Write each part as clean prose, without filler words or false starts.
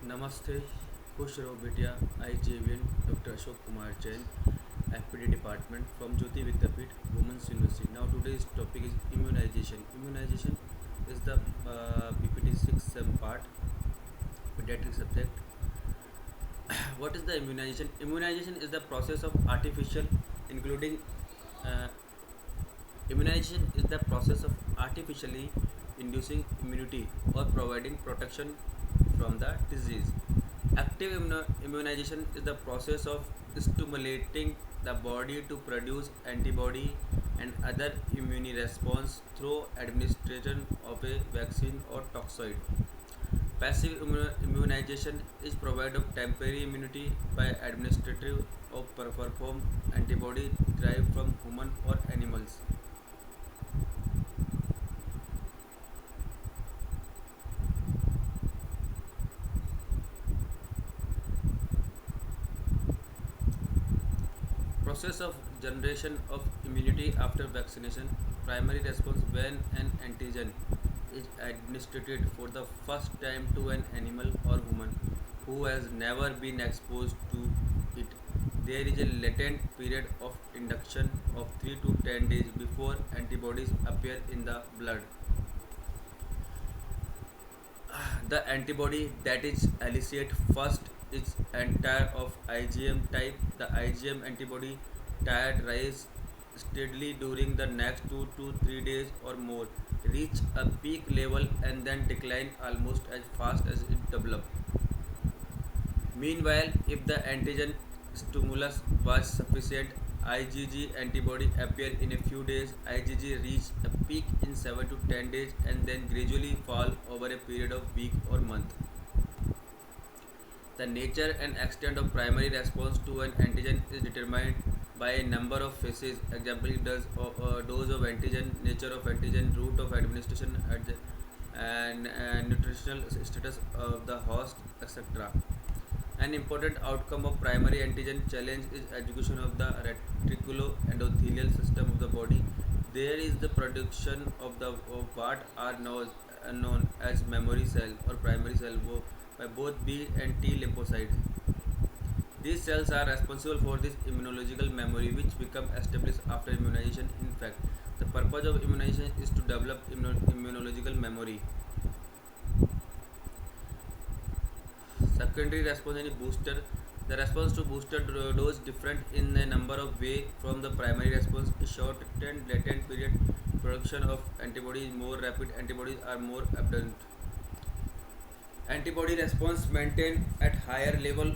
Namaste, खुश रहो बेटिया. I JVN Dr. Ashok Kumar Jain, FPD Department from Jyoti Vidyapeeth, Women's University. Now today's topic is immunization. Immunization is the PPT 6 part, pediatric subject. What is the immunization? Immunization is the process of artificial, including uh, immunization is the process of artificially inducing immunity or providing protection from the disease. Active immunization is the process of stimulating the body to produce antibody and other immune response through administration of a vaccine or toxoid. Passive immunization is provide of temporary immunity by administrative of perform antibody derived from human or animals. Process of generation of immunity after vaccination. Primary response when an antigen is administered for the first time to an animal or human who has never been exposed to it. There is a latent period of induction of 3 to 10 days before antibodies appear in the blood. The antibody that is elicited first is entire of IgM type. The IgM antibody titer rise steadily during the next 2 to 3 days or more, reach a peak level and then decline almost as fast as it develops. Meanwhile, if the antigen stimulus was sufficient, IgG antibody appear in a few days. IgG reach a peak in 7 to 10 days and then gradually fall over a period of week or month. The nature and extent of primary response to an antigen is determined by a number of phases. Example, dose of antigen, nature of antigen, route of administration, and nutritional status of the host, etc. An important outcome of primary antigen challenge is education of the reticuloendothelial system of the body. There is the production of what are known as memory cell or primary cell by both B and T lymphocytes. These cells are responsible for this immunological memory which become established after immunization. In fact, the purpose of immunization is to develop immunological memory. Secondary response and booster. The response to booster dose different in a number of ways from the primary response. A shortened latent period, production of antibodies more rapid, antibodies are more abundant. Antibody response maintained at higher level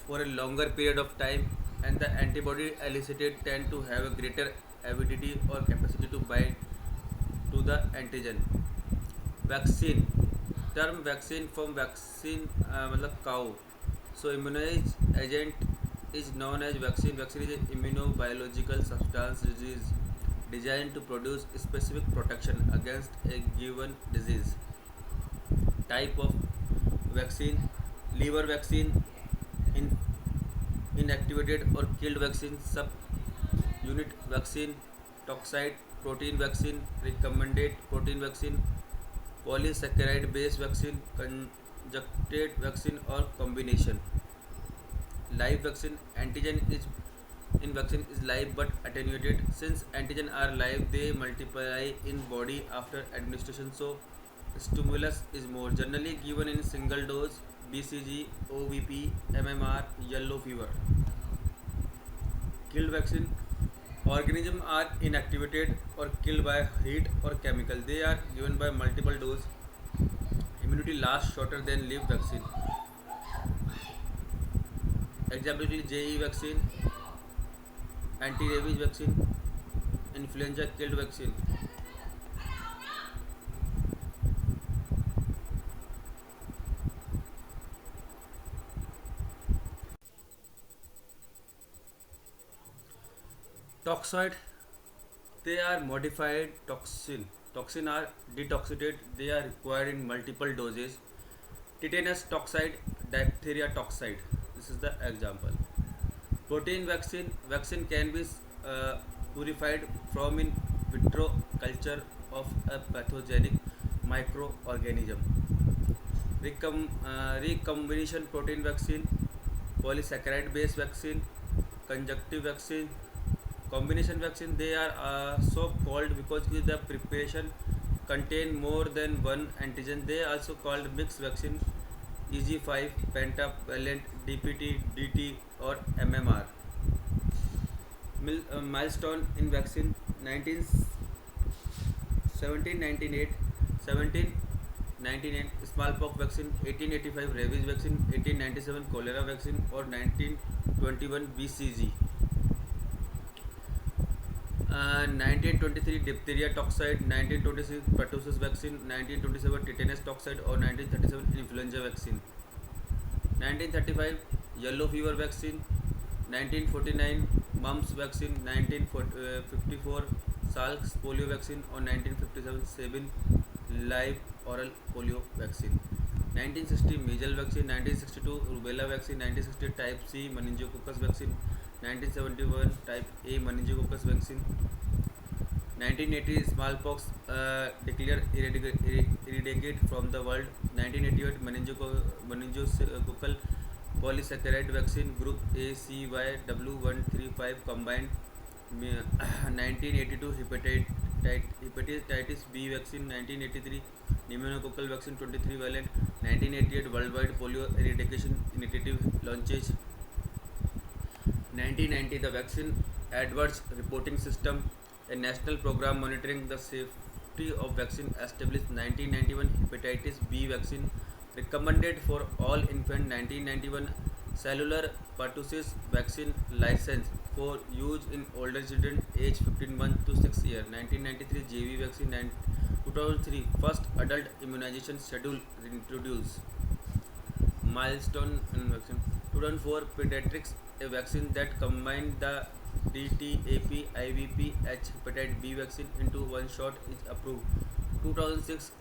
for a longer period of time, and the antibody elicited tend to have a greater avidity or capacity to bind to the antigen. Vaccine. Term vaccine from vaccine मतलब cow. So immunized agent is known as vaccine. Vaccine is an immunobiological substance which is designed to produce specific protection against a given disease. Type of vaccine: liver vaccine, in inactivated or killed vaccine, sub unit vaccine, toxide protein vaccine, recombinant protein vaccine, polysaccharide based vaccine, conjugated vaccine or combination. Live vaccine. Antigen is in vaccine is live but attenuated. Since antigen are live, they multiply in body after administration, so stimulus is more. Generally given in single dose. BCG, OVP, MMR, yellow fever. Killed vaccine. Organisms are inactivated or killed by heat or chemical. They are given by multiple dose. Immunity lasts shorter than live vaccine. Example: JE vaccine, anti-rabies vaccine, influenza killed vaccine. Toxoid. They are modified toxin. Toxin are detoxified. They are required in multiple doses. Tetanus toxide, diphtheria toxide. This is the example. Protein vaccine. Vaccine can be purified from in vitro culture of a pathogenic microorganism. recombination protein vaccine, polysaccharide based vaccine, conjunctive vaccine, combination vaccine. They are so called because the preparation contain more than one antigen. They also called mixed vaccine, EG5, pentavalent, DPT, DT, or MMR. Milestone in vaccine: 19 17 1908, 1798 smallpox vaccine, 1885 rabies vaccine, 1897 cholera vaccine, or 1921 BCG. 1923 diphtheria toxide, 1926 pertussis vaccine, 1927 tetanus toxide, or 1937 influenza vaccine. 1935 yellow fever vaccine, 1949 mumps vaccine, 1954 Salk's polio vaccine, or 1957 Sabin live oral polio vaccine. 1960 measles vaccine, 1962 rubella vaccine, 1960 type C meningococcus vaccine, 1971 type A meningococcus vaccine. 1980 smallpox declared eradicated from the world. 1988 meningococcal polysaccharide vaccine group ACYW135 combined. 1982 hepatitis B vaccine. 1983 pneumococcal vaccine 23 valent. 1988 worldwide polio eradication initiative launches. 1990 the vaccine adverse reporting system, a national program monitoring the safety of vaccine established. 1991 hepatitis B vaccine recommended for all infant. 1991 cellular pertussis vaccine licensed for use in older children age 15 months to 6 years. 1993 JV vaccine and 2003 first adult immunization schedule introduced. Milestone in vaccine: 2004 pediatrics, a vaccine that combined the DTaP, IVP, H hepatitis B vaccine into one shot is approved. 2006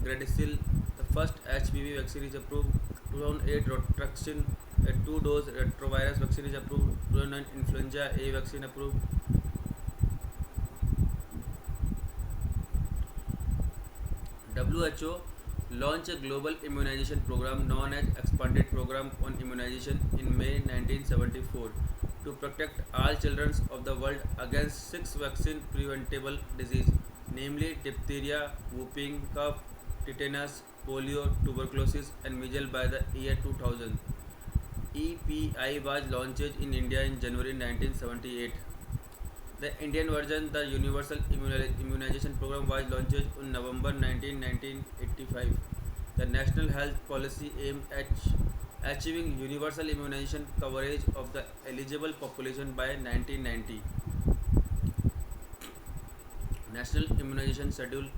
Gardasil, the first HPV vaccine is approved. 2008 Rotraxin, a two-dose retrovirus vaccine is approved. 2009 influenza A vaccine approved. WHO launched a global immunization program known as Expanded Program on Immunization in May 1974 to protect all children of the world against 6 vaccine preventable diseases, namely diphtheria, whooping cough, tetanus, polio, tuberculosis, and measles by the year 2000. EPI was launched in India in January 1978. The Indian version, the Universal Immunization Program, was launched in November 1985. The National Health Policy aimed at achieving universal immunization coverage of the eligible population by 1990. National Immunization Schedule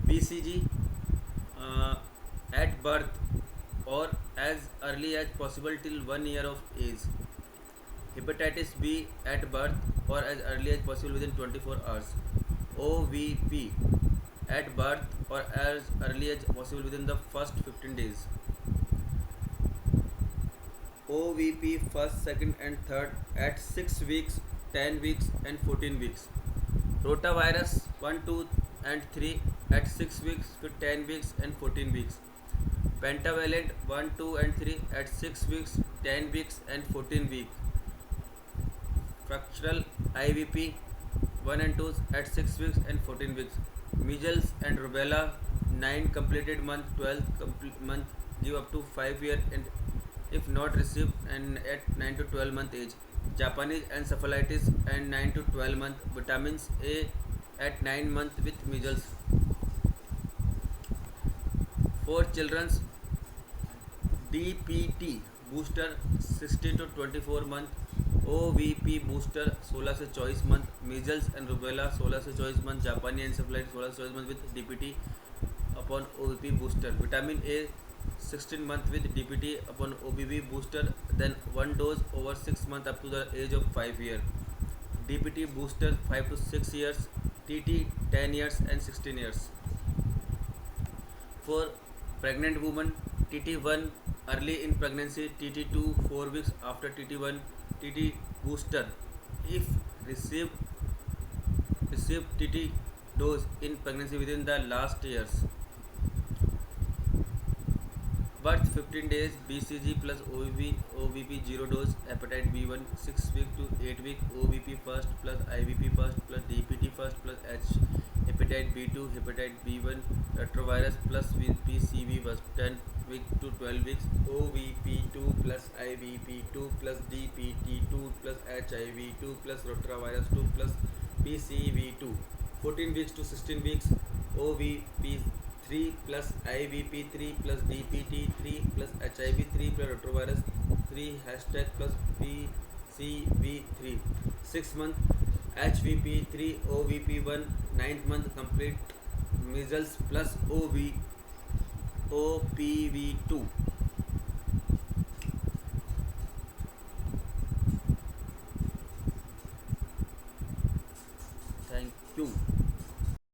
BCG, at birth or as early as possible till 1 year of age. Hepatitis B at birth or as early as possible within 24 hours. OVP at birth or as early as possible within the first 15 days. OVP first, second and third at 6 weeks, 10 weeks and 14 weeks. Rotavirus 1, 2 and 3 at 6 weeks to 10 weeks and 14 weeks. Pentavalent 1, 2 and 3 at 6 weeks, 10 weeks and 14 weeks. Fractional IVP 1 and 2 at 6 weeks and 14 weeks. Measles and rubella 9 completed month, 12 complete month, give up to 5 years and if not received and at 9 to 12 month age. Japanese encephalitis and 9 to 12 month. Vitamins A at 9 month with measles. For children's DPT booster 16 to 24 month. OVP booster 16 से 24 month. Measles and rubella 16 से 24 month. Japanese encephalitis 16 से 24 month with DPT upon OVP booster. Vitamin A 16 month with DPT upon OVP booster, then one dose over 6 months up to the age of 5 years. DPT booster 5 to 6 years. TT 10 years and 16 years. For pregnant women, TT1 early in pregnancy, TT2 4 weeks after TT1, TT booster if received TT dose in pregnancy within the last years. Birth 15 days BCG plus OVP 0 dose hepatitis B1 6 week to 8 week OVP first plus IVP first plus DPT first plus H hepatitis B2 hepatitis B1 retrovirus plus VPCV first 10 week to 12 weeks OVP2 plus IVP2 plus DPT2 plus HIV2 plus rotavirus 2 plus PCV2 14 weeks to 16 weeks OVP 3 plus IVP3 plus DPT3 plus HIV3 plus rotavirus 3 hashtag plus PCV3 6 month HVP3 OVP1 9th month complete measles plus OPV2